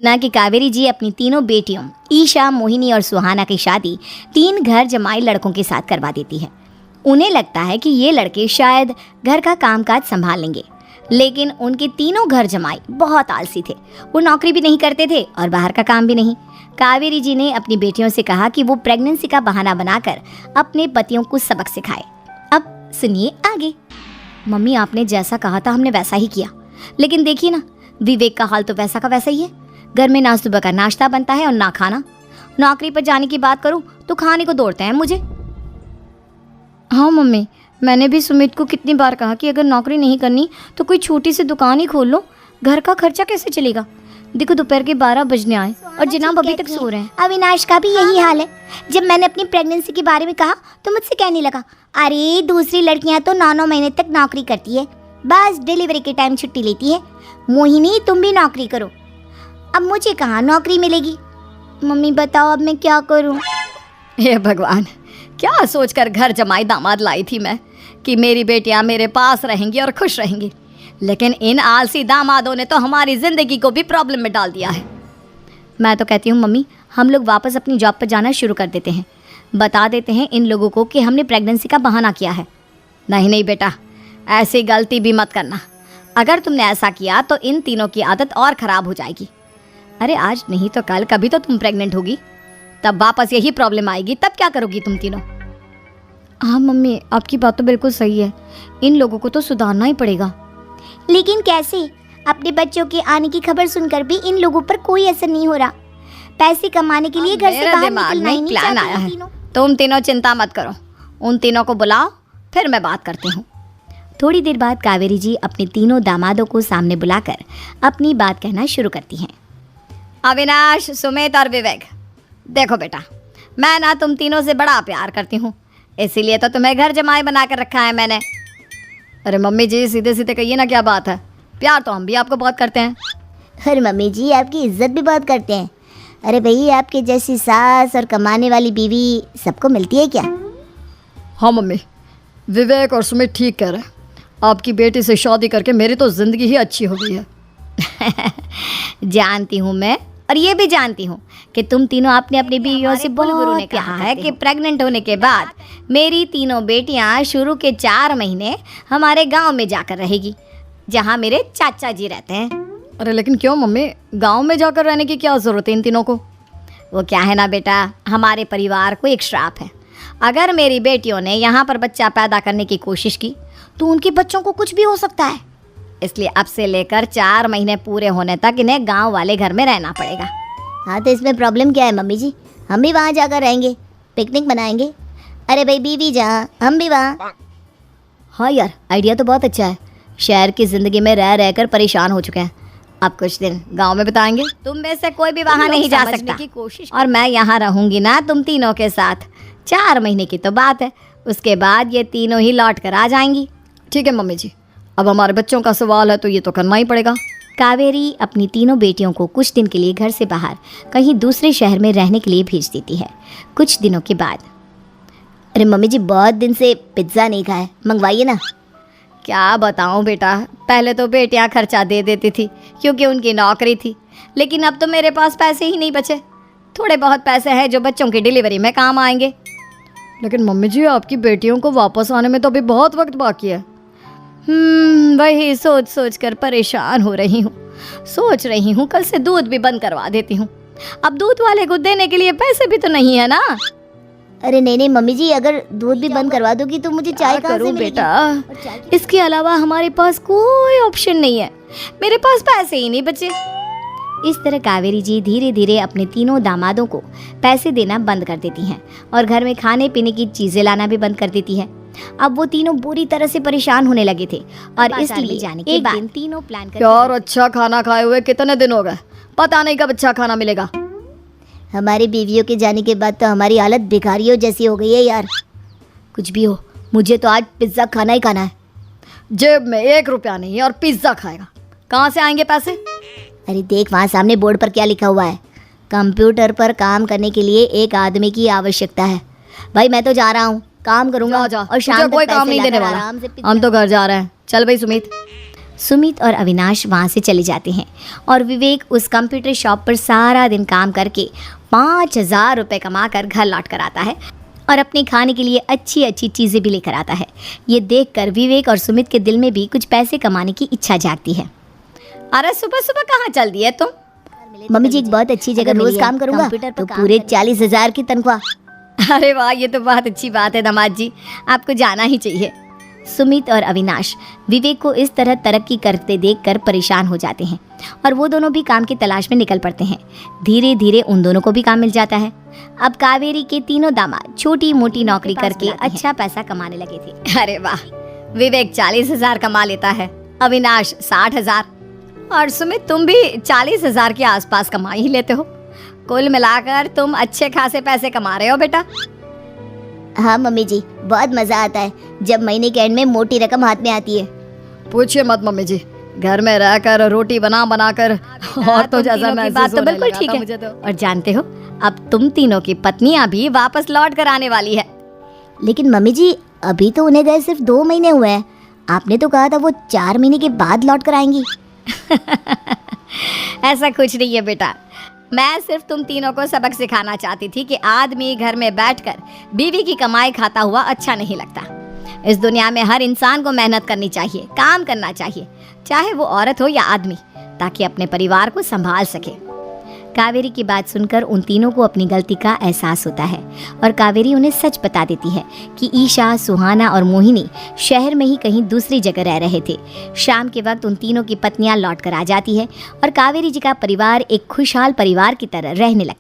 ना कि कावेरी जी अपनी तीनों बेटियों ईशा, मोहिनी और सुहाना की शादी 3 घर जमाई लड़कों के साथ करवा देती है। उन्हें लगता है कि ये लड़के शायद घर का कामकाज संभाल लेंगे, लेकिन उनके तीनों घर जमाई बहुत आलसी थे। वो नौकरी भी नहीं करते थे और बाहर का काम भी नहीं। कावेरी जी ने अपनी बेटियों से कहा कि वो प्रेगनेंसी का बहाना बनाकर अपने पतियों को सबक सिखाए। अब सुनिए आगे। मम्मी, आपने जैसा कहा था हमने वैसा ही किया, लेकिन देखिए ना, विवेक का हाल तो वैसा का वैसा ही है। घर में ना सुबह का नाश्ता बनता है और ना खाना। नौकरी पर जाने की बात करूं तो खाने को दौड़ते हैं मुझे। हाँ मम्मी, मैंने भी सुमित को कितनी बार कहा कि अगर नौकरी नहीं करनी तो कोई छोटी सी दुकान ही खोल लो, घर का खर्चा कैसे चलेगा। देखो दोपहर के 12 बजने आए और जनाब अभी तक सो रहे हैं। अविनाश का भी यही हाल है। जब मैंने अपनी प्रेगनेंसी के बारे में कहा तो मुझसे कहने लगा, अरे दूसरी लड़कियां तो 9-9 महीने तक नौकरी करती है, बस डिलीवरी के टाइम छुट्टी लेती है। मोहिनी, तुम भी नौकरी करो। अब मुझे कहाँ नौकरी मिलेगी। मम्मी बताओ अब मैं क्या करूँ। हे भगवान, क्या सोचकर घर जमाई दामाद लाई थी मैं कि मेरी बेटियां मेरे पास रहेंगी और खुश रहेंगी, लेकिन इन आलसी दामादों ने तो हमारी ज़िंदगी को भी प्रॉब्लम में डाल दिया है। मैं तो कहती हूँ मम्मी, हम लोग वापस अपनी जॉब पर जाना शुरू कर देते हैं। बता देते हैं इन लोगों को कि हमने प्रेगनेंसी का बहाना किया है। नहीं नहीं बेटा, ऐसी गलती भी मत करना। अगर तुमने ऐसा किया तो इन तीनों की आदत और ख़राब हो जाएगी। अरे आज नहीं तो कल कभी तो तुम प्रेग्नेंट होगी, तब वापस यही प्रॉब्लम आएगी। तब क्या करोगी तुम तीनों। हाँ मम्मी, आपकी बात तो बिल्कुल सही है। इन लोगों को तो सुधारना ही पड़ेगा। लेकिन कैसे? अपने बच्चों के आने की खबर सुनकर भी इन लोगों पर कोई असर नहीं हो रहा। पैसे कमाने के लिए घर से बाहर निकलना ही नहीं प्लान आया है। तुम तीनों चिंता मत करो, उन तीनों को बुलाओ, फिर मैं बात करती हूँ। थोड़ी देर बाद कावेरी जी अपने तीनों दामादों को सामने बुलाकर अपनी बात कहना शुरू करती हैं। अविनाश, सुमित और विवेक, देखो बेटा, मैं ना तुम तीनों से बड़ा प्यार करती हूँ, इसीलिए तो तुम्हें घर जमाई बना कर रखा है मैंने। अरे मम्मी जी, सीधे सीधे कहिए ना, क्या बात है। प्यार तो हम भी आपको बहुत करते हैं। अरे मम्मी जी, आपकी इज्जत भी बहुत करते हैं। अरे भाई, आपके जैसी सास और कमाने वाली बीवी सबको मिलती है क्या? हाँ मम्मी, विवेक और सुमित ठीक कह रहे हैं। आपकी बेटी से शादी करके मेरी तो ज़िंदगी ही अच्छी हो गई है। जानती हूँ मैं, और ये भी जानती हूँ कि तुम तीनों अपने अपनी बीवियों से गुरु ने कहा है कि प्रेग्नेंट होने के बाद मेरी तीनों बेटियाँ शुरू के 4 महीने हमारे गांव में जाकर रहेगी, जहाँ मेरे चाचा जी रहते हैं। अरे लेकिन क्यों मम्मी, गांव में जाकर रहने की क्या ज़रूरत है इन तीनों को। वो क्या है ना बेटा, हमारे परिवार को एक श्राप है। अगर मेरी बेटियों ने यहाँ पर बच्चा पैदा करने की कोशिश की तो उनके बच्चों को कुछ भी हो सकता है। इसलिए अब से लेकर 4 महीने पूरे होने तक इन्हें गांव वाले घर में रहना पड़ेगा। हाँ तो इसमें प्रॉब्लम क्या है मम्मी जी? हम भी वहाँ जाकर रहेंगे, पिकनिक मनाएंगे। अरे भाई, बीवी जहाँ हम भी वहाँ। हाँ यार, आइडिया तो बहुत अच्छा है। शहर की ज़िंदगी में रह रहकर परेशान हो चुके हैं, अब कुछ दिन गांव में बिताएंगे। तुम में से कोई भी वहाँ नहीं जा सकता की कोशिश, और मैं यहाँ रहूँगी ना तुम तीनों के साथ। 4 महीने की तो बात है, उसके बाद ये तीनों ही लौट कर आ जाएंगी। ठीक है मम्मी जी, अब हमारे बच्चों का सवाल है तो ये तो करना ही पड़ेगा। कावेरी अपनी तीनों बेटियों को कुछ दिन के लिए घर से बाहर कहीं दूसरे शहर में रहने के लिए भेज देती है। कुछ दिनों के बाद, अरे मम्मी जी, बहुत दिन से पिज्ज़ा नहीं खाया, मंगवाइए ना। क्या बताऊं बेटा, पहले तो बेटियां खर्चा दे देती थी क्योंकि उनकी नौकरी थी, लेकिन अब तो मेरे पास पैसे ही नहीं बचे। थोड़े बहुत पैसे हैं जो बच्चों की डिलीवरी में काम आएंगे। लेकिन मम्मी जी, आपकी बेटियों को वापस आने में तो अभी बहुत वक्त बाकी है। वही सोच सोच कर परेशान हो रही हूँ। सोच रही हूँ कल से दूध भी बंद करवा देती हूँ। अब दूध वाले को देने के लिए पैसे भी तो नहीं है ना। अरे नहीं नहीं मम्मी जी, अगर दूध भी बंद करवा दोगी तो मुझे चाय कहाँ से मिलेगी? बेटा, इसके अलावा हमारे पास कोई ऑप्शन नहीं है, मेरे पास पैसे ही नहीं बचे। इस तरह कावेरी जी धीरे धीरे अपने तीनों दामादों को पैसे देना बंद कर देती हैं और घर में खाने पीने की चीज़ें लाना भी बंद कर देती है। अब वो तीनों बुरी तरह से परेशान होने लगे थे और इसलिए जाने के बाद तीनों प्लान कर यार, अच्छा खाना खाए हुए कितने दिन हो गए, पता नहीं कब अच्छा खाना मिलेगा। हमारी बीवियों के जाने के बाद तो हमारी हालत भिखारियों जैसी हो गई है यार। कुछ भी हो, मुझे तो आज पिज्ज़ा खाना ही खाना है। जेब में 1 रुपया नहीं है और पिज्ज़ा खाएगा, कहाँ से आएंगे पैसे? अरे देख, वहाँ सामने बोर्ड पर क्या लिखा हुआ है, कंप्यूटर पर काम करने के लिए एक आदमी की आवश्यकता है। भाई मैं तो जा रहा हूँ, काम करूँगा जा, और शाम तक कोई काम नहीं देने वाला। हम तो घर जा रहे हैं। चल भाई सुमित। सुमित और अविनाश वहाँ से चले जाते हैं और विवेक उस कंप्यूटर शॉप पर सारा दिन काम करके 5,000 रुपये कमा कर घर लौट कर आता है और अपने खाने के लिए अच्छी अच्छी चीज़ें भी लेकर आता है। ये देखकर विवेक और सुमित के दिल में भी कुछ पैसे कमाने की इच्छा जागती है। अरे सुबह सुबह कहाँ चल दी है तुम? मम्मी जी एक बहुत अच्छी जगह रोज काम करूंगा तो पूरे 40,000 की तनख्वाह। अरे वाह, ये तो बहुत अच्छी बात है दामाद जी, आपको जाना ही चाहिए। सुमित और अविनाश विवेक को इस तरह तरक्की करते देखकर परेशान हो जाते हैं और वो दोनों भी काम की तलाश में निकल पड़ते हैं। धीरे धीरे उन दोनों को भी काम मिल जाता है। अब कावेरी के तीनों दामाद छोटी मोटी नौकरी करके अच्छा पैसा कमाने लगे थे। अरे वाह, विवेक 40,000 कमा लेता है, अविनाश 60,000 और सुमित तुम भी 40,000 के आसपास कमा ही लेते हो। कुल मिलाकर तुम अच्छे खासे पैसे कमा रहे हो बेटा। हाँ मम्मी जी, बहुत मजा आता है जब महीने के एंड में मोटी रकम हाथ में आती है। पूछिए मत मम्मी जी, घर में रहकर रोटी बना कर और तो जैसा महसूस बात तो होने बिल्कुल लगा ठीक था है। मुझे तो। और जानते हो, अब तुम तीनों की पत्नियां भी वापस लौट कर आने वाली है। लेकिन मम्मी जी अभी तो उन्हें गए सिर्फ 2 महीने हुए हैं। आपने तो कहा था वो 4 महीने के बाद लौट कर आएंगी। ऐसा कुछ नहीं है बेटा, मैं सिर्फ तुम तीनों को सबक सिखाना चाहती थी कि आदमी घर में बैठकर बीवी की कमाई खाता हुआ अच्छा नहीं लगता। इस दुनिया में हर इंसान को मेहनत करनी चाहिए, काम करना चाहिए, चाहे वो औरत हो या आदमी, ताकि अपने परिवार को संभाल सके। कावेरी की बात सुनकर उन तीनों को अपनी गलती का एहसास होता है और कावेरी उन्हें सच बता देती है कि ईशा, सुहाना और मोहिनी शहर में ही कहीं दूसरी जगह रह रहे थे। शाम के वक्त उन तीनों की पत्नियां लौट कर आ जाती है और कावेरी जी का परिवार एक खुशहाल परिवार की तरह रहने लगता है।